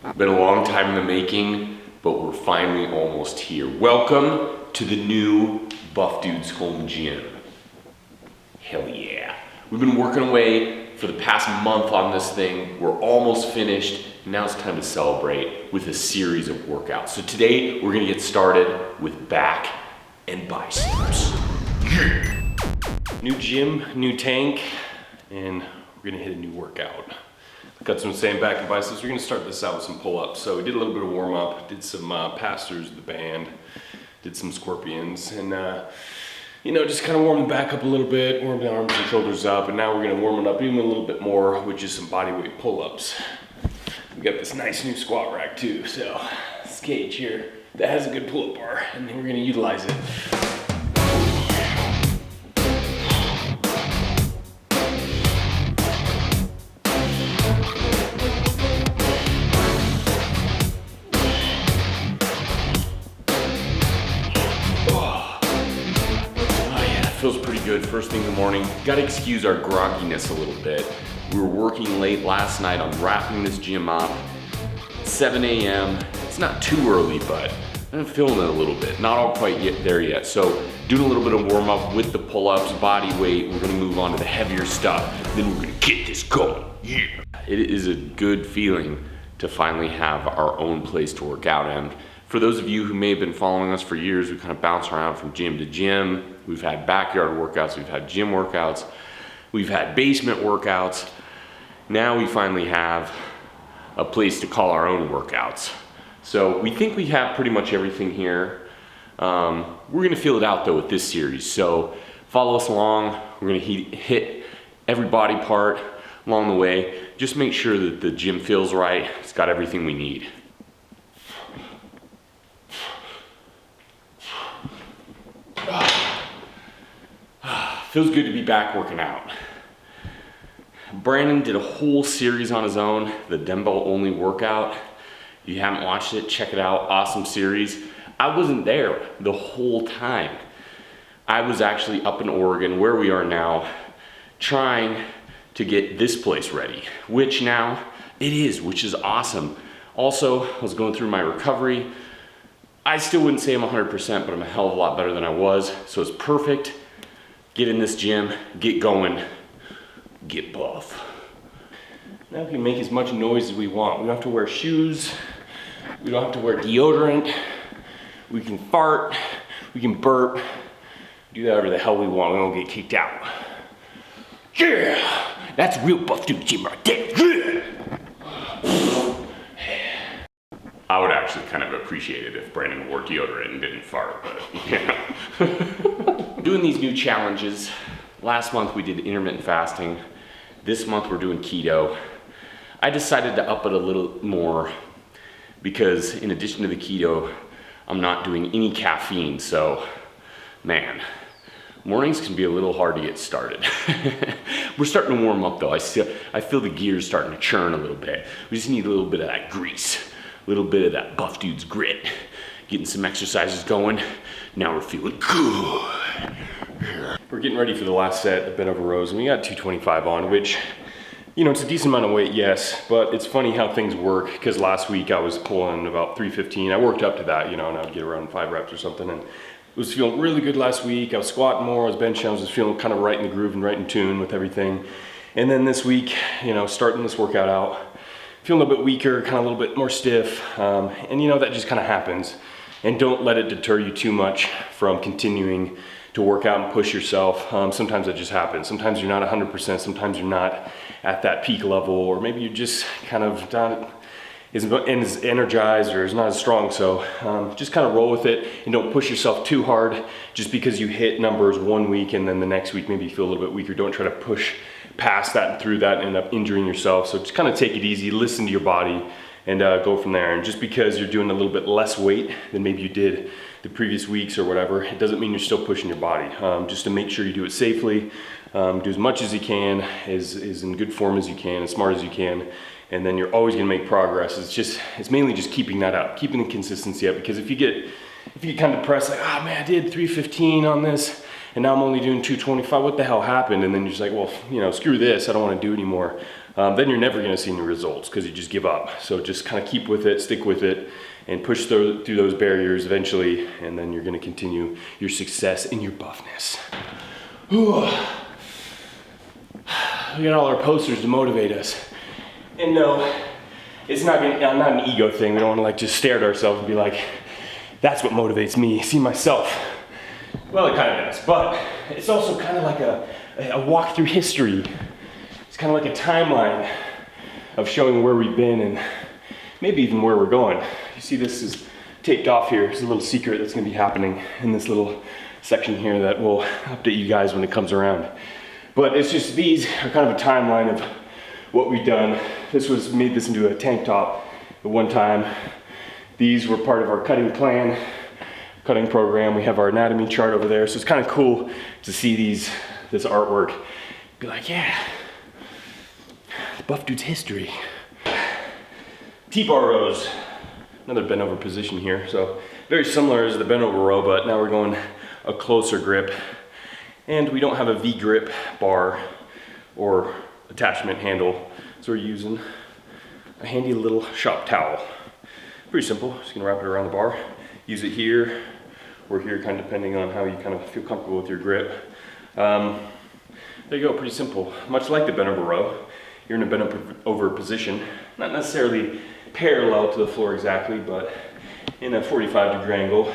Been a long time in the making, but we're finally almost here. Welcome to the new Buff Dudes Home Gym. Hell yeah. We've been working away for the past month on this thing. We're almost finished. Now it's time to celebrate with a series of workouts. So today we're gonna get started with back and biceps. New gym, new tank, and we're gonna hit a new workout. Got some same back and biceps. We're gonna start this out with some pull-ups. So we did a little bit of warm up, did some pass-throughs with the band, did some scorpions, and just kind of warm the back up a little bit, warm the arms and shoulders up, and now we're gonna warm it up even a little bit more with just some body weight pull-ups. We got this nice new squat rack too, so this cage here that has a good pull-up bar, and then we're gonna utilize it. Feels pretty good first thing in the morning. Gotta excuse our grogginess a little bit. We were working late last night on wrapping this gym up. 7 a.m. It's not too early, but I'm feeling it a little bit. Not all quite there yet. So doing a little bit of warm up with the pull-ups, body weight. We're gonna move on to the heavier stuff. Then we're gonna get this going. Yeah. It is a good feeling to finally have our own place to work out. And for those of you who may have been following us for years, we kind of bounce around from gym to gym. We've had backyard workouts, we've had gym workouts, we've had basement workouts. Now we finally have a place to call our own workouts. So we think we have pretty much everything here. We're gonna feel it out though with this series. So follow us along. We're gonna hit every body part along the way. Just make sure that the gym feels right. It's got everything we need. Feels good to be back working out. Brandon did a whole series on his own, the dumbbell only workout. If you haven't watched it, check it out, awesome series. I wasn't there the whole time. I was actually up in Oregon, where we are now, trying to get this place ready, which now it is, which is awesome. Also, I was going through my recovery. I still wouldn't say I'm 100%, but I'm a hell of a lot better than I was, so it's perfect. Get in this gym, get going, get buff. Now we can make as much noise as we want. We don't have to wear shoes. We don't have to wear deodorant. We can fart, we can burp, do whatever the hell we want. We don't get kicked out. Yeah, that's a real Buff Dude gym right there. Yeah. I would actually kind of appreciate it if Brandon wore deodorant and didn't fart, but yeah. Doing these new challenges. Last month we did intermittent fasting. This month we're doing keto. I decided to up it a little more because in addition to the keto, I'm not doing any caffeine. So, man, mornings can be a little hard to get started. We're starting to warm up though. I feel the gears starting to churn a little bit. We just need a little bit of that grease, a little bit of that Buff Dude's grit. Getting some exercises going. Now we're feeling good. We're getting ready for the last set of bent over rows, and we got 225 on, which, it's a decent amount of weight, yes, but it's funny how things work, because last week I was pulling about 315. I worked up to that, and I'd get around 5 reps or something, and was feeling really good last week. I was squatting more, I was benching, I was just feeling kind of right in the groove and right in tune with everything. And then this week, starting this workout out, feeling a little bit weaker, kind of a little bit more stiff, and that just kind of happens. And don't let it deter you too much from continuing to work out and push yourself. Sometimes that just happens. Sometimes you're not 100%, sometimes you're not at that peak level, or maybe you're just kind of not as energized or is not as strong. So just kind of roll with it and don't push yourself too hard just because you hit numbers one week and then the next week maybe you feel a little bit weaker. Don't try to push past that and through that and end up injuring yourself. So just kind of take it easy, listen to your body, and go from there. And just because you're doing a little bit less weight than maybe you did the previous weeks or whatever, it doesn't mean you're still pushing your body. Just to make sure you do it safely, do as much as you can, as in good form as you can, as smart as you can, and then you're always gonna make progress. It's mainly just keeping that up, keeping the consistency up, because if you get kind of depressed, like, oh man, I did 315 on this, and now I'm only doing 225, what the hell happened? And then you're just like, well, screw this, I don't wanna do it anymore. then you're never gonna see any results because you just give up. So just kind of keep with it, stick with it, and push through those barriers eventually, and then you're gonna continue your success in your buffness. Whew. We got all our posters to motivate us. And no, it's not an ego thing. We don't wanna like just stare at ourselves and be like, that's what motivates me, see myself. Well, it kind of does, but it's also kind of like a walk through history. It's kind of like a timeline of showing where we've been and maybe even where we're going. You see this is taped off here. There's a little secret that's gonna be happening in this little section here that will update you guys when it comes around. But it's just, these are kind of a timeline of what we've done. This was made this into a tank top at one time. These were part of our cutting plan, cutting program. We have our anatomy chart over there. So it's kind of cool to see this artwork. Be like, yeah, the buff dude's history. T-bar rows, another bent over position here. So very similar as the bent over row, but now we're going a closer grip. And we don't have a V-grip bar or attachment handle. So we're using a handy little shop towel. Pretty simple, just gonna wrap it around the bar. Use it here or here, kind of depending on how you kind of feel comfortable with your grip. There you go, pretty simple. Much like the bent over row, you're in a bent over position, not necessarily parallel to the floor exactly, but in a 45-degree angle,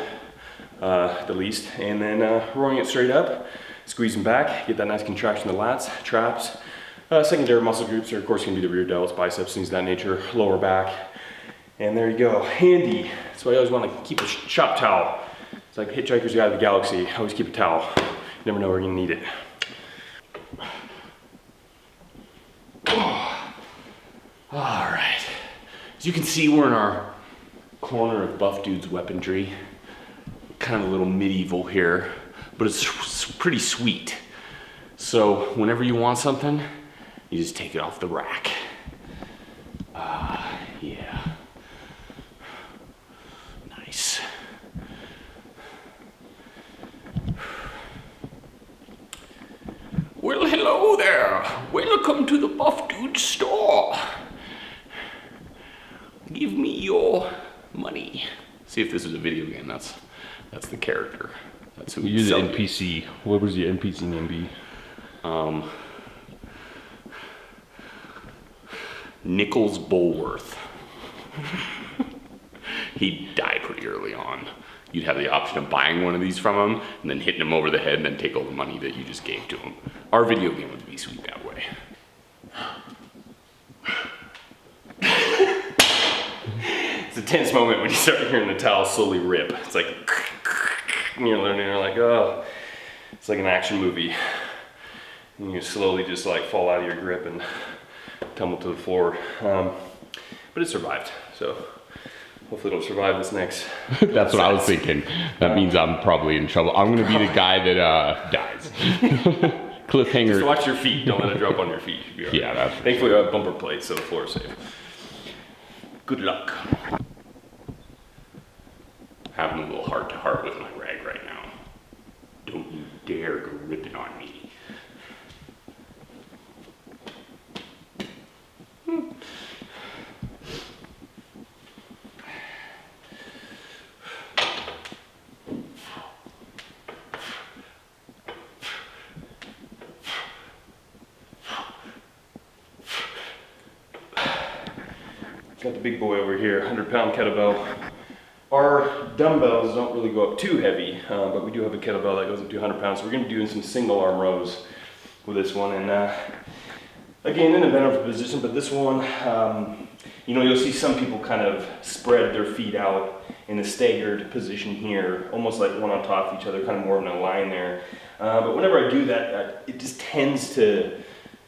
at the least. And then rowing it straight up, squeezing back, get that nice contraction of the lats, traps. Secondary muscle groups are of course gonna be the rear delts, biceps, things of that nature, lower back. And there you go, handy. That's why I always wanna keep a shop towel. It's like Hitchhiker's Guide to the Galaxy, always keep a towel. You never know where you're gonna need it. All right, as you can see, we're in our corner of Buff Dude's weaponry. Kind of a little medieval here, but it's pretty sweet. So whenever you want something, you just take it off the rack. Yeah. Nice. Well, hello there. Welcome to the Buff Dude store. Give me your money. See if this is a video game. That's the character. That's who you're the NPC. What was the NPC name be? Nichols Bulworth. He died pretty early on. You'd have the option of buying one of these from him and then hitting him over the head and then take all the money that you just gave to him. Our video game would be sweet that way. It's a tense moment when you start hearing the towel slowly rip. It's like, and you're learning, you're like, oh, it's like an action movie. And you slowly just like fall out of your grip and tumble to the floor. But it survived, so hopefully it'll survive this next. That's what I was thinking. That means I'm probably in trouble. I'm gonna be the guy that dies. Cliffhanger. Just watch your feet, don't let it drop on your feet. Right. Yeah, that's thankfully we have bumper plates, so the floor is safe. Good luck. Having a little heart to heart with my rag right now. Don't you dare go ripping on me. Got the big boy over here, 100-pound kettlebell. Our dumbbells don't really go up too heavy, but we do have a kettlebell that goes up to 100 pounds. So we're gonna be doing some single arm rows with this one. And again, in a bent over position, but this one, you know, you'll see some people kind of spread their feet out in a staggered position here, almost like one on top of each other, kind of more in a line there. But whenever I do that, it just tends to,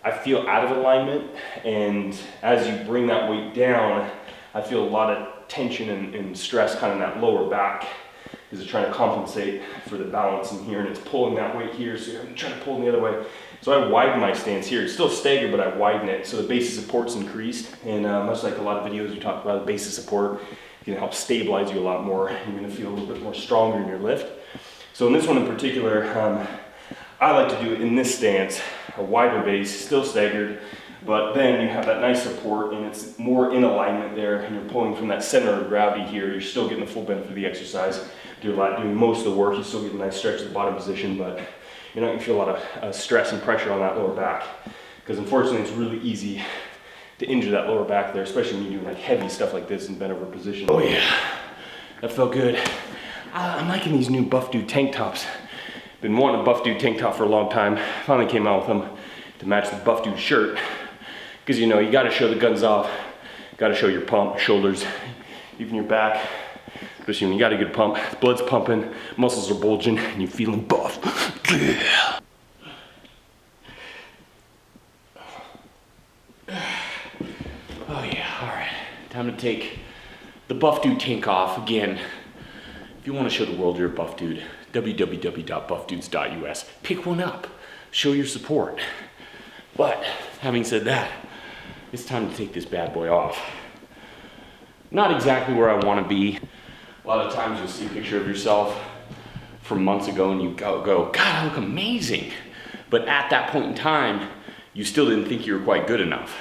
I feel out of alignment, and as you bring that weight down, I feel a lot of tension and stress kind of in that lower back, because it's trying to compensate for the balance in here, and it's pulling that weight here, so I'm trying to pull it the other way. So I widen my stance here. It's still staggered, but I widen it, so the base of support's increased, and much like a lot of videos we talk about, the base of support can help stabilize you a lot more. You're gonna feel a little bit more stronger in your lift. So in this one in particular, I like to do it in this stance, a wider base, still staggered, But then you have that nice support and it's more in alignment there, and you're pulling from that center of gravity here. You're still getting the full benefit of the exercise. Doing most of the work, you still get a nice stretch of the bottom position, but you're not gonna feel a lot of stress and pressure on that lower back, because unfortunately it's really easy to injure that lower back there, especially when you're doing like heavy stuff like this in bent over position. Oh yeah, that felt good. I'm liking these new Buff Dude tank tops. Been wanting a Buff Dude tank top for a long time. Finally came out with them to match the Buff Dude shirt. Because you know, you gotta show the guns off. Gotta show your pump, shoulders, even your back. Especially when you got a good pump. The blood's pumping, muscles are bulging, and you're feeling buff. Yeah. Oh yeah, all right. Time to take the Buff Dude tank off again. If you want to show the world you're a buff dude, www.buffdudes.us. Pick one up. Show your support. But having said that, it's time to take this bad boy off. Not exactly where I want to be. A lot of times you'll see a picture of yourself from months ago and you go, God, I look amazing. But at that point in time, you still didn't think you were quite good enough.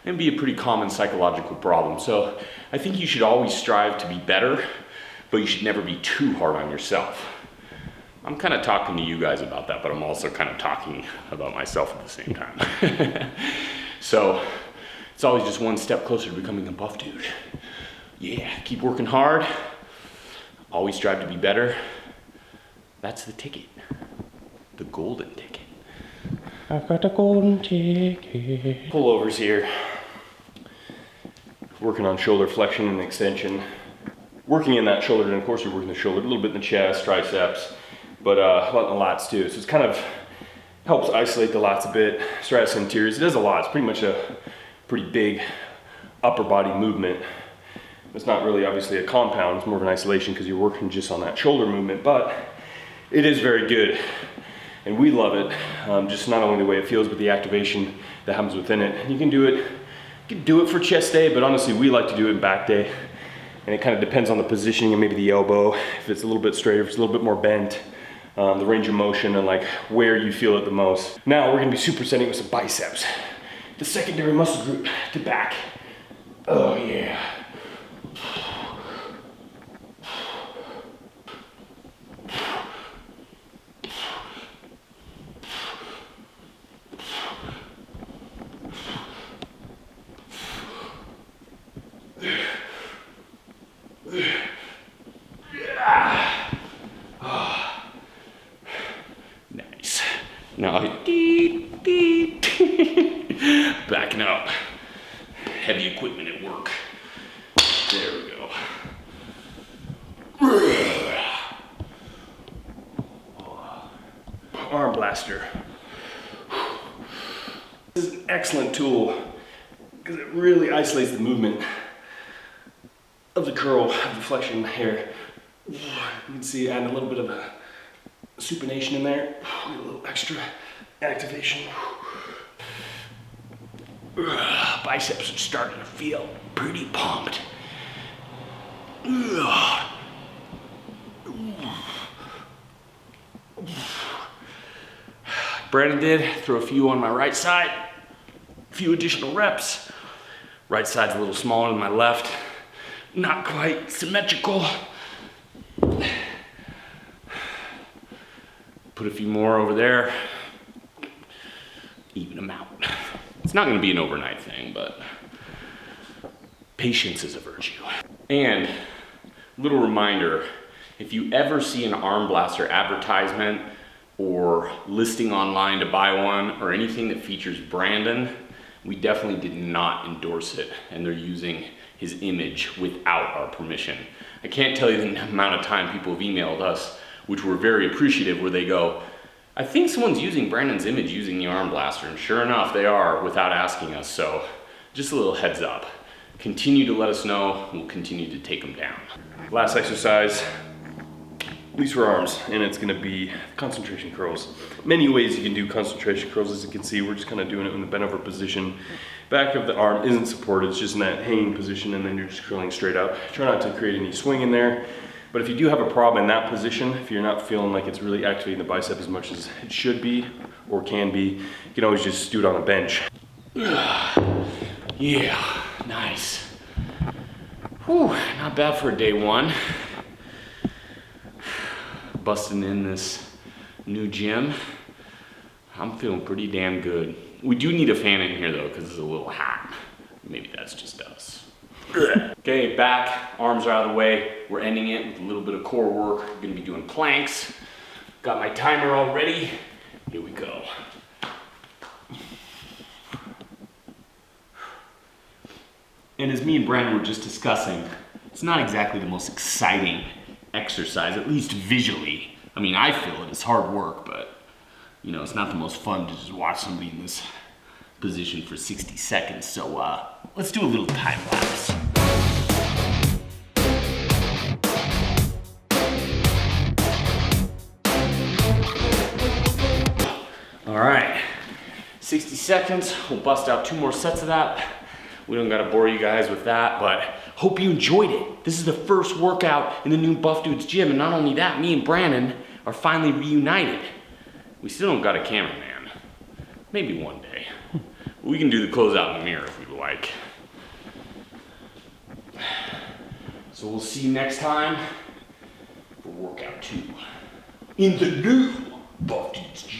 It'd be a pretty common psychological problem. So I think you should always strive to be better, but you should never be too hard on yourself. I'm kind of talking to you guys about that, but I'm also kind of talking about myself at the same time. So it's always just one step closer to becoming a buff dude. Yeah, keep working hard. Always strive to be better. That's the ticket. The golden ticket. I've got a golden ticket. Pullovers here. Working on shoulder flexion and extension. Working in that shoulder, and of course you're working the shoulder, a little bit in the chest, triceps, but a lot in the lats too. So it's kind of helps isolate the lats a bit, stratus anteriors. It does a lot. It's pretty much a pretty big upper body movement. It's not really obviously a compound, it's more of an isolation because you're working just on that shoulder movement, but it is very good. And we love it, just not only the way it feels, but the activation that happens within it. And you can do it for chest day, but honestly, we like to do it in back day. And it kind of depends on the positioning and maybe the elbow, if it's a little bit straighter, if it's a little bit more bent, the range of motion and like where you feel it the most. Now we're gonna be supersetting with some biceps. The secondary muscle group to back. Oh yeah. Nice. Now, backing up. Heavy equipment at work. There we go. Arm blaster. This is an excellent tool because it really isolates the movement of the curl, of the flexion here. You can see adding a little bit of a supination in there, a little extra activation. Biceps are starting to feel pretty pumped. Brandon did throw a few on my right side, a few additional reps. Right side's a little smaller than my left, not quite symmetrical. Put a few more over there, even them out. It's not gonna be an overnight thing, but patience is a virtue. And little reminder, if you ever see an arm blaster advertisement or listing online to buy one or anything that features Brandon, we definitely did not endorse it, and they're using his image without our permission. I can't tell you the amount of time people have emailed us, which we're very appreciative, where they go, I think someone's using Brandon's image using the arm blaster, and sure enough, they are without asking us. So just a little heads up. Continue to let us know, we'll continue to take them down. Last exercise, at least for arms, and it's gonna be concentration curls. Many ways you can do concentration curls. As you can see, we're just kind of doing it in the bent over position. Back of the arm isn't supported, it's just in that hanging position, and then you're just curling straight up. Try not to create any swing in there. But if you do have a problem in that position, if you're not feeling like it's really activating the bicep as much as it should be or can be, you can always just do it on a bench. Yeah, nice. Whew, not bad for a day one. Busting in this new gym. I'm feeling pretty damn good. We do need a fan in here though, because it's a little hot. Maybe that's just us. Okay, back, arms are out of the way. We're ending it with a little bit of core work. We're gonna be doing planks. Got my timer all ready. Here we go. And as me and Brandon were just discussing, it's not exactly the most exciting exercise, at least visually. I mean, I feel it, it's hard work, but you know, it's not the most fun to just watch somebody in this position for 60 seconds. So let's do a little time lapse. All right, 60 seconds. We'll bust out 2 more sets of that. We don't gotta bore you guys with that, but hope you enjoyed it. This is the first workout in the new Buff Dudes gym, and not only that, me and Brandon are finally reunited. We still don't got a cameraman. Maybe one day. We can do the closeout in the mirror if we'd like. So we'll see you next time for workout 2 in the new Buff Dudes gym.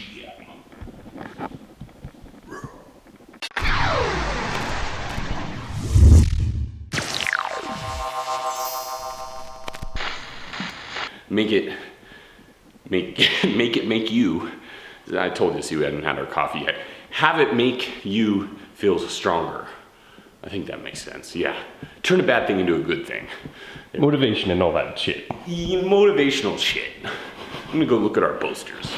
Make you, I told you, see, we hadn't had our coffee yet. Have it make you feel stronger. I think that makes sense, yeah. Turn a bad thing into a good thing. Motivation and all that shit. Motivational shit. I'm gonna go look at our posters.